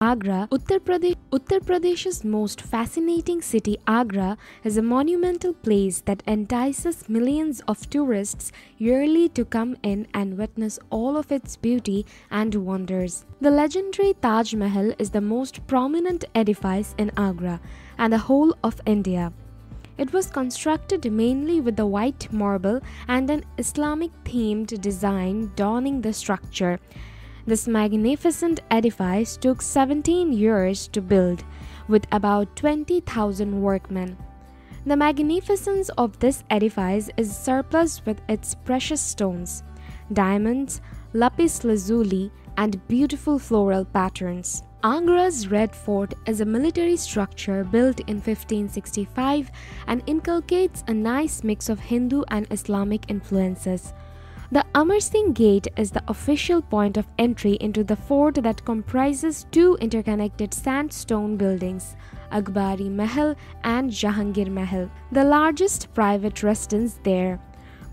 Agra, Uttar Pradesh's most fascinating city, Agra, is a monumental place that entices millions of tourists yearly to come in and witness all of its beauty and wonders. The legendary Taj Mahal is the most prominent edifice in Agra and the whole of India. It was constructed mainly with the white marble and an Islamic themed design adorning the structure. This magnificent edifice took 17 years to build, with about 20,000 workmen. The magnificence of this edifice is surpassed with its precious stones, diamonds, lapis lazuli, and beautiful floral patterns. Agra's Red Fort is a military structure built in 1565 and inculcates a nice mix of Hindu and Islamic influences. The Amar Singh Gate is the official point of entry into the fort that comprises two interconnected sandstone buildings, Akbari Mahal and Jahangir Mahal, the largest private residence there.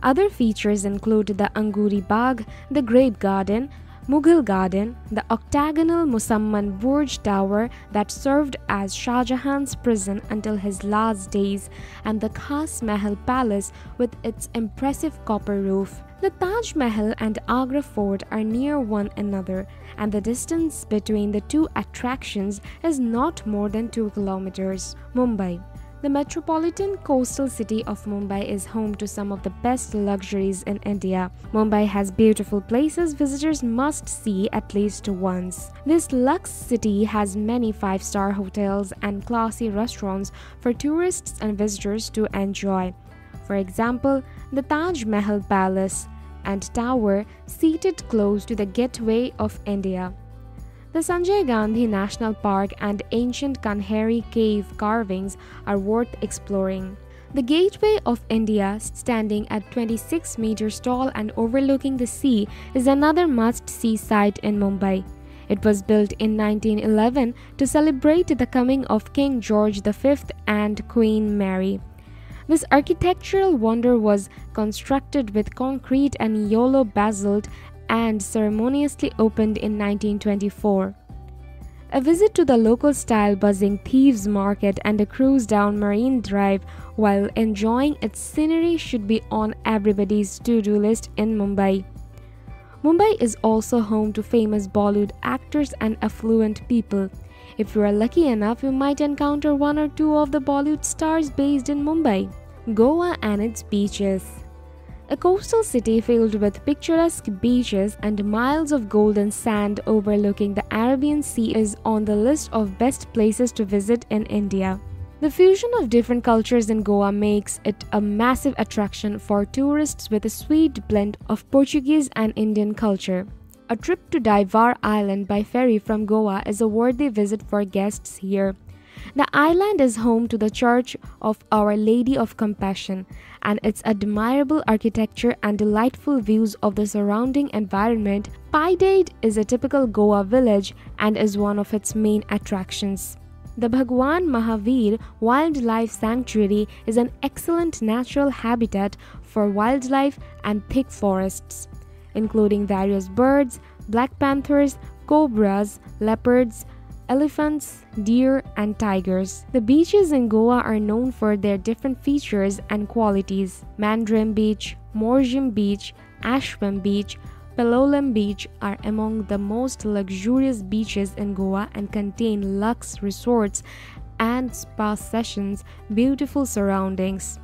Other features include the Anguri Bagh, the Grape Garden, Mughal Garden, the octagonal Musamman Burj Tower that served as Shah Jahan's prison until his last days, and the Khas Mahal Palace with its impressive copper roof. The Taj Mahal and Agra Fort are near one another, and the distance between the two attractions is not more than 2 kilometers. Mumbai. The metropolitan coastal city of Mumbai is home to some of the best luxuries in India. Mumbai has beautiful places visitors must see at least once. This luxe city has many five-star hotels and classy restaurants for tourists and visitors to enjoy. For example, the Taj Mahal Palace and Tower, seated close to the Gateway of India. The Sanjay Gandhi National Park and ancient Kanheri cave carvings are worth exploring. The Gateway of India, standing at 26 meters tall and overlooking the sea, is another must-see site in Mumbai. It was built in 1911 to celebrate the coming of King George V and Queen Mary. This architectural wonder was constructed with concrete and yellow basalt and ceremoniously opened in 1924. A visit to the local-style buzzing Thieves' Market and a cruise down Marine Drive while enjoying its scenery should be on everybody's to-do list in Mumbai. Mumbai is also home to famous Bollywood actors and affluent people. If you are lucky enough, you might encounter one or two of the Bollywood stars based in Mumbai. Goa and its beaches. A coastal city filled with picturesque beaches and miles of golden sand overlooking the Arabian Sea is on the list of best places to visit in India. The fusion of different cultures in Goa makes it a massive attraction for tourists with a sweet blend of Portuguese and Indian culture. A trip to Divar Island by ferry from Goa is a worthy visit for guests here. The island is home to the Church of Our Lady of Compassion, and its admirable architecture and delightful views of the surrounding environment. Paidade is a typical Goa village and is one of its main attractions. The Bhagwan Mahavir Wildlife Sanctuary is an excellent natural habitat for wildlife and thick forests, including various birds, black panthers, cobras, leopards, elephants, deer, and tigers. The beaches in Goa are known for their different features and qualities. Mandrem Beach, Morjim Beach, Ashwam Beach, Palolem Beach are among the most luxurious beaches in Goa and contain luxe resorts and spa sessions, beautiful surroundings.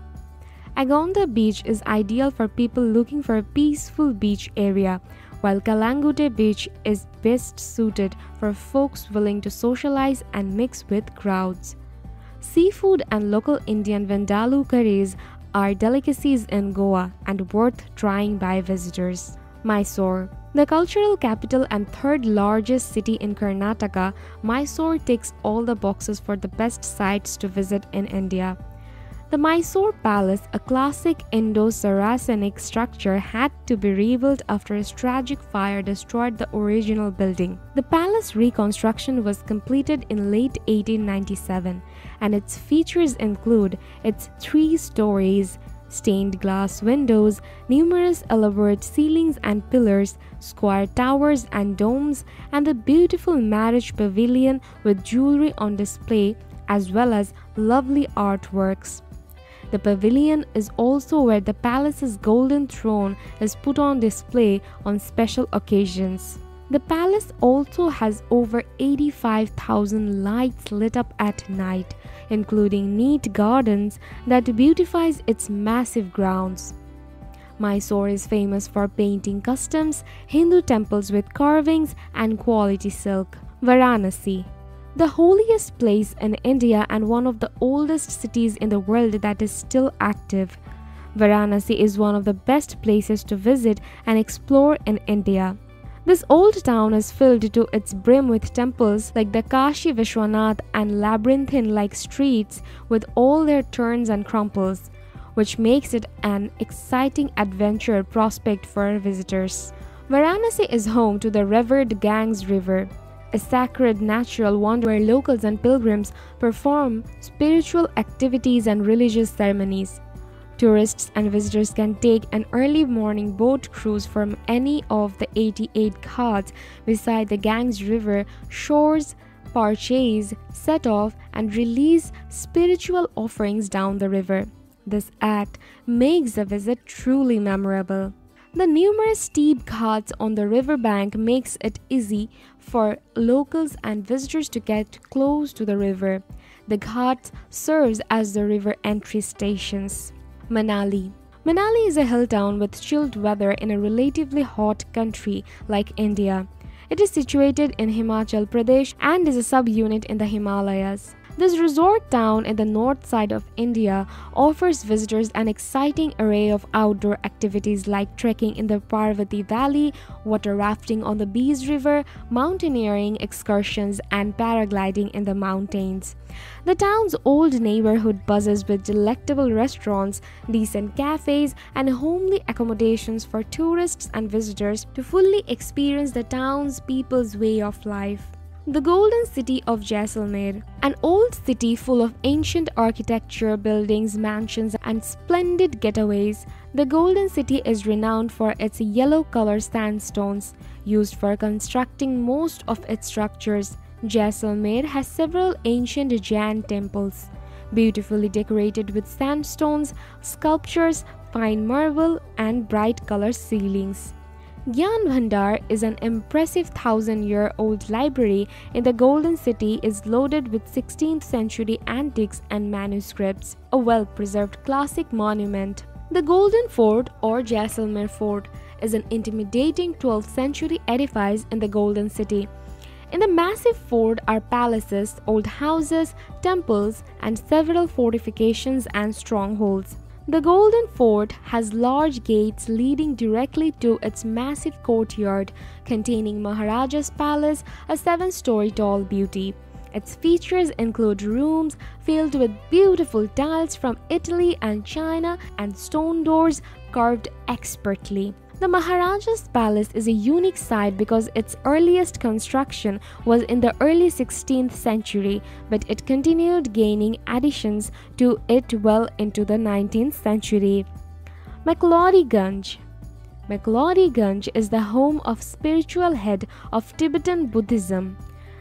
Agonda Beach is ideal for people looking for a peaceful beach area, while Kalangute Beach is best suited for folks willing to socialize and mix with crowds. Seafood and local Indian Vindaloo curries are delicacies in Goa and worth trying by visitors. Mysore. The cultural capital and third largest city in Karnataka, Mysore ticks all the boxes for the best sites to visit in India. The Mysore Palace, a classic Indo-Saracenic structure, had to be rebuilt after a tragic fire destroyed the original building. The palace reconstruction was completed in late 1897, and its features include its 3 stories, Stained glass windows, numerous elaborate ceilings and pillars, square towers and domes, and the beautiful marriage pavilion with jewelry on display, as well as lovely artworks. The pavilion is also where the palace's golden throne is put on display on special occasions. The palace also has over 85,000 lights lit up at night, including neat gardens that beautifies its massive grounds. Mysore is famous for painting customs, Hindu temples with carvings, and quality silk. Varanasi, the holiest place in India and one of the oldest cities in the world that is still active. Varanasi is one of the best places to visit and explore in India. This old town is filled to its brim with temples like the Kashi Vishwanath and labyrinthine-like streets with all their turns and crumples, which makes it an exciting adventure prospect for visitors. Varanasi is home to the revered Ganges River, a sacred natural wonder where locals and pilgrims perform spiritual activities and religious ceremonies. Tourists and visitors can take an early morning boat cruise from any of the 88 ghats beside the Ganges River shores, purchase, set off, and release spiritual offerings down the river. This act makes the visit truly memorable. The numerous steep ghats on the riverbank makes it easy for locals and visitors to get close to the river. The ghats serves as the river entry stations. Manali. Manali is a hill town with chilled weather in a relatively hot country like India. It is situated in Himachal Pradesh and is a subunit in the Himalayas. This resort town in the north side of India offers visitors an exciting array of outdoor activities like trekking in the Parvati Valley, water rafting on the Beas River, mountaineering excursions, and paragliding in the mountains. The town's old neighborhood buzzes with delectable restaurants, decent cafes, and homely accommodations for tourists and visitors to fully experience the town's people's way of life. The Golden City of Jaisalmer, an old city full of ancient architecture, buildings, mansions, and splendid getaways. The Golden City is renowned for its yellow-color sandstones, used for constructing most of its structures. Jaisalmer has several ancient Jain temples, beautifully decorated with sandstones, sculptures, fine marble, and bright-color ceilings. Gyan Bhandar is an impressive 1,000-year-old library in the Golden City is loaded with 16th century antiques and manuscripts, a well-preserved classic monument. The Golden Fort or Jaisalmer Fort is an intimidating 12th century edifice in the Golden City. In the massive fort are palaces, old houses, temples, and several fortifications and strongholds. The Golden Fort has large gates leading directly to its massive courtyard containing Maharaja's Palace, a 7-story tall beauty. Its features include rooms filled with beautiful tiles from Italy and China and stone doors carved expertly. The Maharaja's Palace is a unique site because its earliest construction was in the early 16th century, but it continued gaining additions to it well into the 19th century. McLeodganj. McLeodganj is the home of spiritual head of Tibetan Buddhism,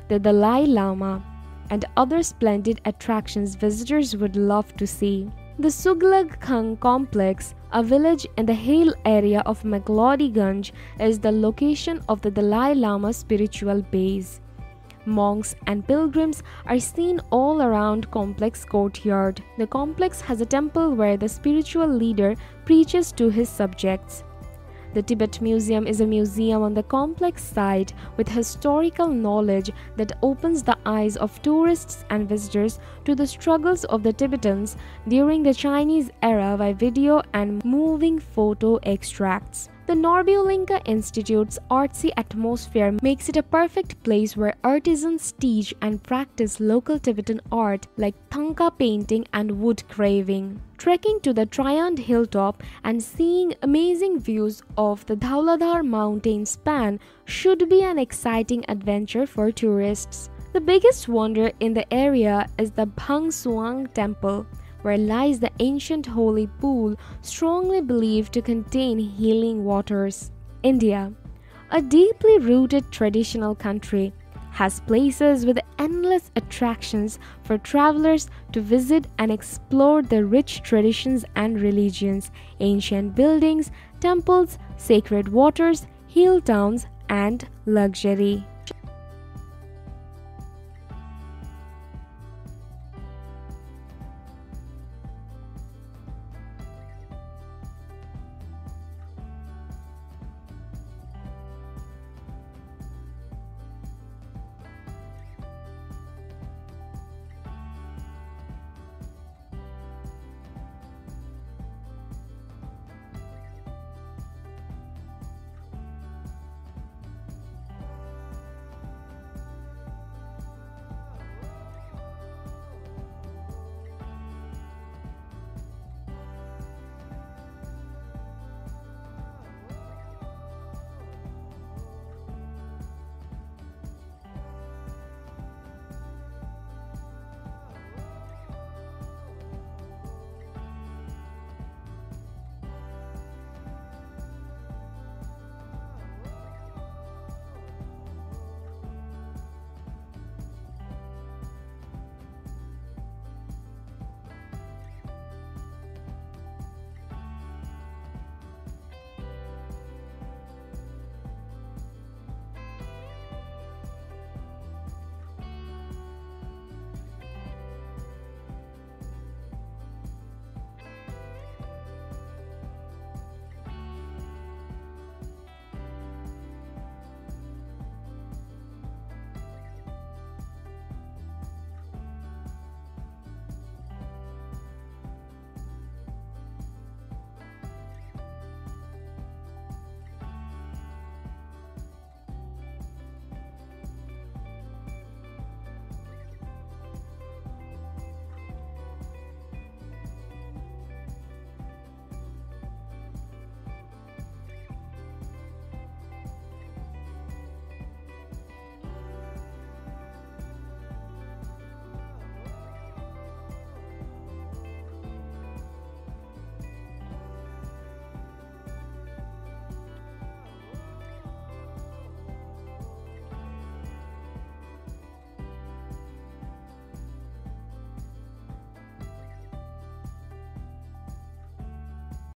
the Dalai Lama, and other splendid attractions visitors would love to see. The Suglag Khang complex, a village in the hill area of McLeodganj, is the location of the Dalai Lama's spiritual base. Monks and pilgrims are seen all around complex courtyard. The complex has a temple where the spiritual leader preaches to his subjects. The Tibet Museum is a museum on the complex site with historical knowledge that opens the eyes of tourists and visitors to the struggles of the Tibetans during the Chinese era by video and moving photo extracts. The Norbulinka Institute's artsy atmosphere makes it a perfect place where artisans teach and practice local Tibetan art like thangka painting and wood carving. Trekking to the Triand hilltop and seeing amazing views of the Dhauladhar mountain span should be an exciting adventure for tourists. The biggest wonder in the area is the Bhang Suang Temple, where lies the ancient holy pool strongly believed to contain healing waters. India, a deeply rooted traditional country, has places with endless attractions for travelers to visit and explore the rich traditions and religions, ancient buildings, temples, sacred waters, hill towns, and luxury.